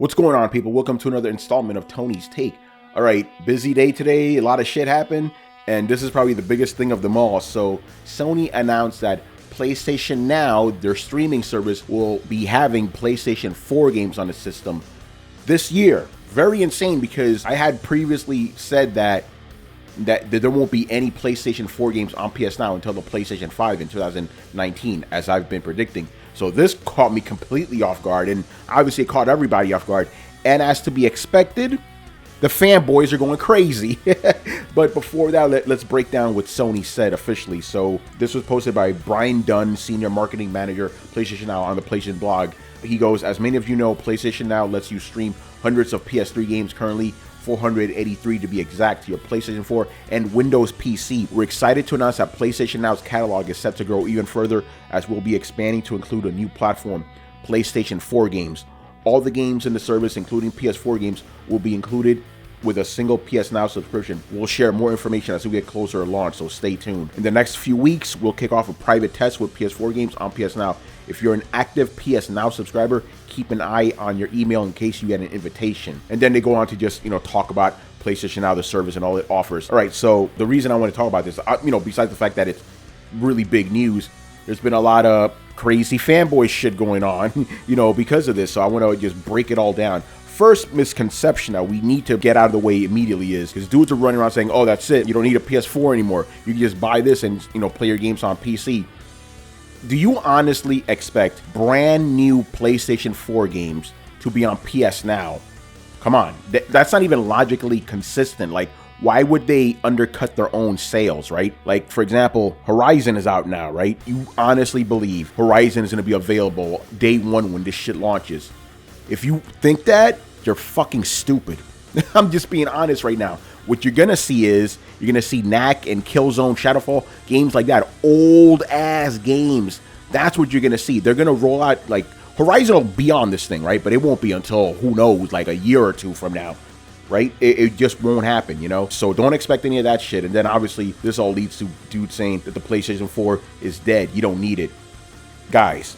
What's going on, people? Welcome to another installment of Tony's Take. All right, busy day today. A lot of shit happened, and this is probably the biggest thing of them all. So Sony announced that PlayStation Now, their streaming service, will be having PlayStation 4 games on the system this year. Very insane, because I had previously said that there won't be any PlayStation 4 games on PS Now until the PlayStation 5 in 2019, as I've been predicting. So this caught me completely off guard, and obviously it caught everybody off guard. And as to be expected, the fanboys are going crazy. But before that, let's break down what Sony said officially. So this was posted by Brian Dunn, Senior Marketing Manager, PlayStation Now, on the PlayStation blog. He goes, as many of you know, PlayStation Now lets you stream hundreds of PS3 games currently, 483 to be exact, to your PlayStation 4 and Windows PC. We're excited to announce that PlayStation Now's catalog is set to grow even further, as we'll be expanding to include a new platform, PlayStation 4 games. All the games in the service, including PS4 games, will be included with a single PS Now subscription. We'll share more information as we get closer to launch, so stay tuned. In the next few weeks, we'll kick off a private test with PS4 games on PS Now. If you're an active PS Now subscriber, keep an eye on your email in case you get an invitation. And then they go on to just, talk about PlayStation Now, the service, and all it offers. All right, so the reason I want to talk about this, besides the fact that it's really big news, there's been a lot of crazy fanboy shit going on, because of this. So I want to just break it all down. First misconception that we need to get out of the way immediately is because dudes are running around saying, oh, that's it, you don't need a PS4 anymore, you can just buy this and play your games on PC. Do you honestly expect brand new PlayStation 4 games to be on PS Now? Come on, that's not even logically consistent. Like, why would they undercut their own sales, right? Like, for example, Horizon is out now, right? You honestly believe Horizon is going to be available day one when this shit launches? If you think that, you're fucking stupid. I'm just being honest right now. What you're gonna see is, you're gonna see Knack and Killzone, Shadowfall, games like that, old ass games. That's what you're gonna see. They're gonna roll out, like, Horizon will be on this thing, right? But it won't be until, who knows, like a year or two from now, right? It just won't happen, So don't expect any of that shit. And then obviously this all leads to dudes saying that the PlayStation 4 is dead. You don't need it. Guys,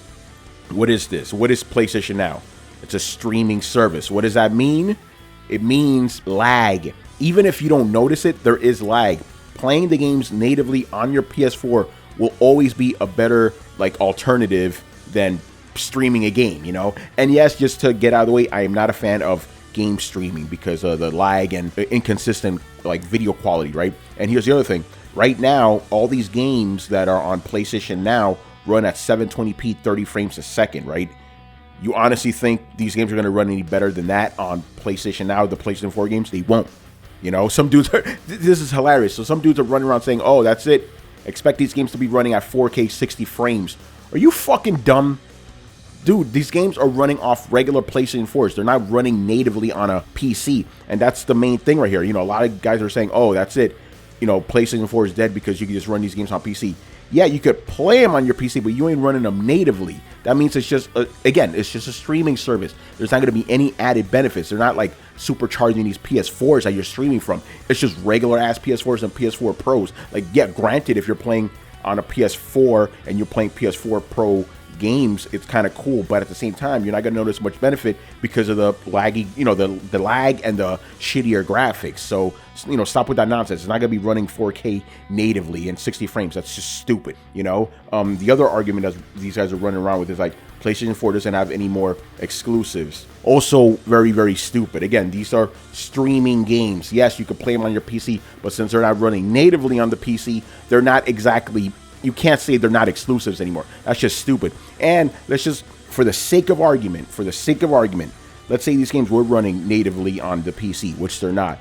what is this? What is PlayStation Now? It's a streaming service. What does that mean? It means lag. Even if you don't notice it, there is lag. Playing the games natively on your PS4 will always be a better alternative than streaming a game, And yes, just to get out of the way, I am not a fan of game streaming because of the lag and inconsistent video quality, right? And here's the other thing. Right now, all these games that are on PlayStation Now run at 720p 30 frames a second, right? You honestly think these games are going to run any better than that on PlayStation Now, the PlayStation 4 games? They won't. Some dudes are, this is hilarious. So some dudes are running around saying, oh, that's it, expect these games to be running at 4K 60 frames. Are you fucking dumb? Dude, these games are running off regular PlayStation 4s. They're not running natively on a PC. And that's the main thing right here. A lot of guys are saying, oh, that's it, PlayStation 4 is dead because you can just run these games on PC. Yeah, you could play them on your PC, but you ain't running them natively. That means it's just, it's just a streaming service. There's not going to be any added benefits. They're not supercharging these PS4s that you're streaming from. It's just regular ass PS4s and PS4 Pros. Yeah, granted, if you're playing on a PS4 and you're playing PS4 Pro games, it's kind of cool, but at the same time, you're not going to notice much benefit because of the laggy, the lag and the shittier graphics. So, stop with that nonsense. It's not going to be running 4K natively in 60 frames. That's just stupid, The other argument that these guys are running around with is PlayStation 4 doesn't have any more exclusives. Also very, very stupid. Again, these are streaming games. Yes, you can play them on your PC, but since they're not running natively on the PC, they're not exactly, you can't say they're not exclusives anymore. That's just stupid. And let's just, for the sake of argument, let's say these games were running natively on the PC, which they're not.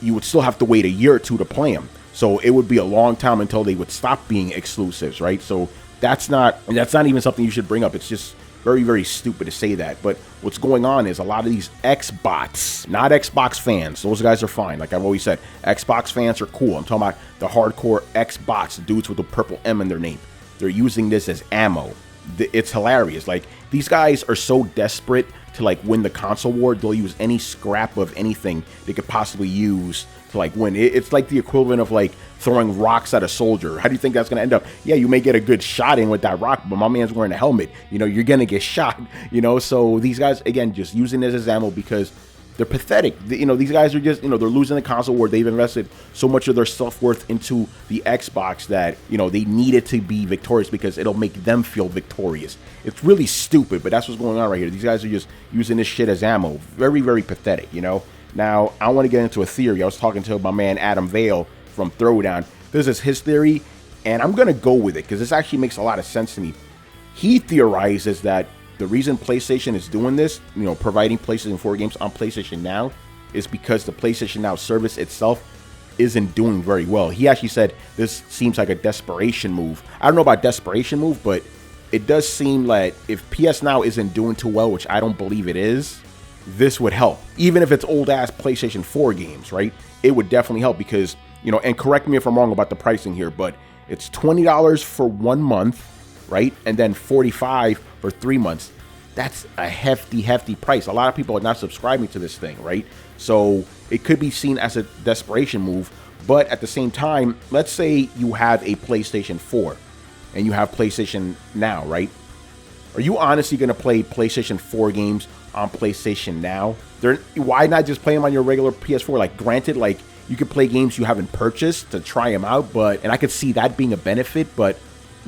You would still have to wait a year or two to play them. So it would be a long time until they would stop being exclusives, right? So that's not even something you should bring up. It's just very, very stupid to say that. But what's going on is a lot of these Xbots, not Xbox fans, those guys are fine. Like I've always said, Xbox fans are cool. I'm talking about the hardcore Xbots, the dudes with the purple M in their name. They're using this as ammo. It's hilarious. These guys are so desperate to like win the console war. They'll use any scrap of anything they could possibly use to like win. It's like the equivalent of like throwing rocks at a soldier. How do you think that's going to end up? Yeah, you may get a good shot in with that rock, but my man's wearing a helmet. You know, you're going to get shot, you know? So these guys, again, just using this as ammo because they're pathetic. You know, these guys are just, you know, they're losing the console war. They've invested so much of their self-worth into the Xbox that, you know, they need it to be victorious because it'll make them feel victorious. It's really stupid, but that's what's going on right here. These guys are just using this shit as ammo. Very, very pathetic, you know? Now, I want to get into a theory. I was talking to my man Adam Vale from Throwdown. This is his theory, and I'm going to go with it because this actually makes a lot of sense to me. He theorizes that the reason PlayStation is doing this, you know, providing PlayStation 4 games on PlayStation Now, is because the PlayStation Now service itself isn't doing very well. He actually said this seems like a desperation move. I don't know about desperation move, but it does seem like if PS Now isn't doing too well, which I don't believe it is, this would help. Even if it's old-ass PlayStation 4 games, right? It would definitely help because, you know, and correct me if I'm wrong about the pricing here, but it's $20 for 1 month, right? And then $45 for 3 months. That's a hefty price. A lot of people are not subscribing to this thing, right? So it could be seen as a desperation move, but at the same time, let's say you have a PlayStation 4 and you have PlayStation Now, right? Are you honestly going to play PlayStation 4 games on PlayStation Now? Why not just play them on your regular PS4? Like, granted, like, you could play games you haven't purchased to try them out, and I could see that being a benefit, but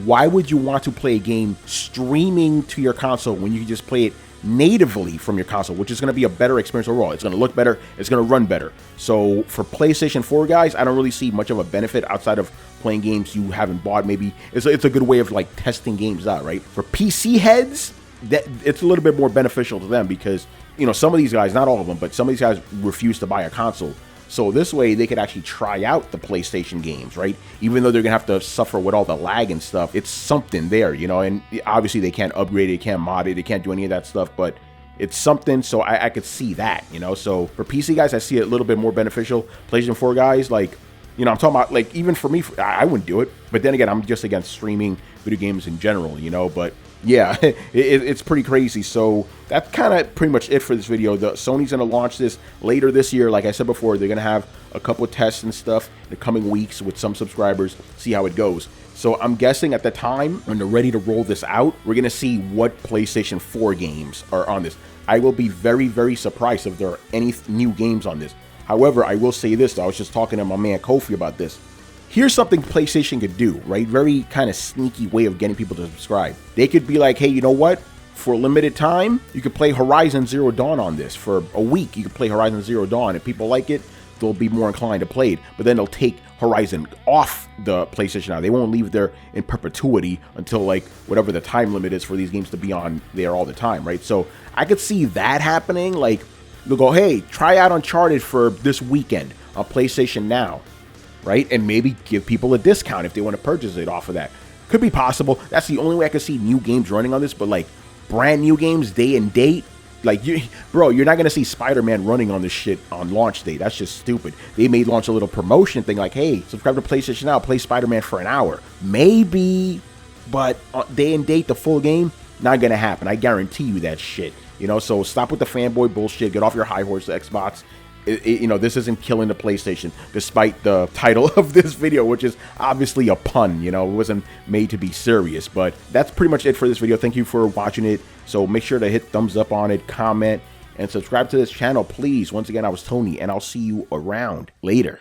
why would you want to play a game streaming to your console when you can just play it natively from your console, which is going to be a better experience overall? It's going to look better. It's going to run better. So for PlayStation 4 guys, I don't really see much of a benefit outside of playing games you haven't bought. Maybe it's a good way of like testing games out, right? For PC heads, that it's a little bit more beneficial to them because, you know, some of these guys, not all of them, but some of these guys refuse to buy a console. So this way they could actually try out the PlayStation games, right? Even though they're going to have to suffer with all the lag and stuff, it's something there, you know? And obviously they can't upgrade it, they can't mod it, they can't do any of that stuff, but it's something, so I could see that, you know? So for PC guys, I see it a little bit more beneficial. PlayStation 4 guys, like, you know, I'm talking about, like, even for me, I wouldn't do it. But then again, I'm just against streaming video games in general, you know? But yeah, it's pretty crazy. So that's kind of pretty much it for this video. Sony's going to launch this later this year. Like I said before, they're going to have a couple of tests and stuff in the coming weeks with some subscribers, see how it goes. So I'm guessing at the time when they're ready to roll this out, we're going to see what PlayStation 4 games are on this. I will be very, very surprised if there are any new games on this. However, I will say this, though. I was just talking to my man Kofi about this. Here's something PlayStation could do, right? Very kind of sneaky way of getting people to subscribe. They could be like, hey, you know what? For a limited time, you could play Horizon Zero Dawn on this. For a week, you could play Horizon Zero Dawn. If people like it, they'll be more inclined to play it. But then they'll take Horizon off the PlayStation Now. They won't leave there in perpetuity until, like, whatever the time limit is for these games to be on there all the time, right? So I could see that happening. Like, they'll go, hey, try out Uncharted for this weekend on PlayStation Now, right? And maybe give people a discount if they want to purchase it off of that. Could be possible. That's the only way I could see new games running on this. But like brand new games, day and date, like bro, you're not going to see Spider-Man running on this shit on launch day. That's just stupid. They may launch a little promotion thing like, hey, subscribe to PlayStation Now, play Spider-Man for an hour. Maybe, but day and date, the full game, not going to happen. I guarantee you that shit. You know, so stop with the fanboy bullshit. Get off your high horse, Xbox. You know, this isn't killing the PlayStation, despite the title of this video, which is obviously a pun. You know, it wasn't made to be serious. But that's pretty much it for this video. Thank you for watching it. So make sure to hit thumbs up on it, comment, and subscribe to this channel, please. Once again, I was Tony, and I'll see you around later.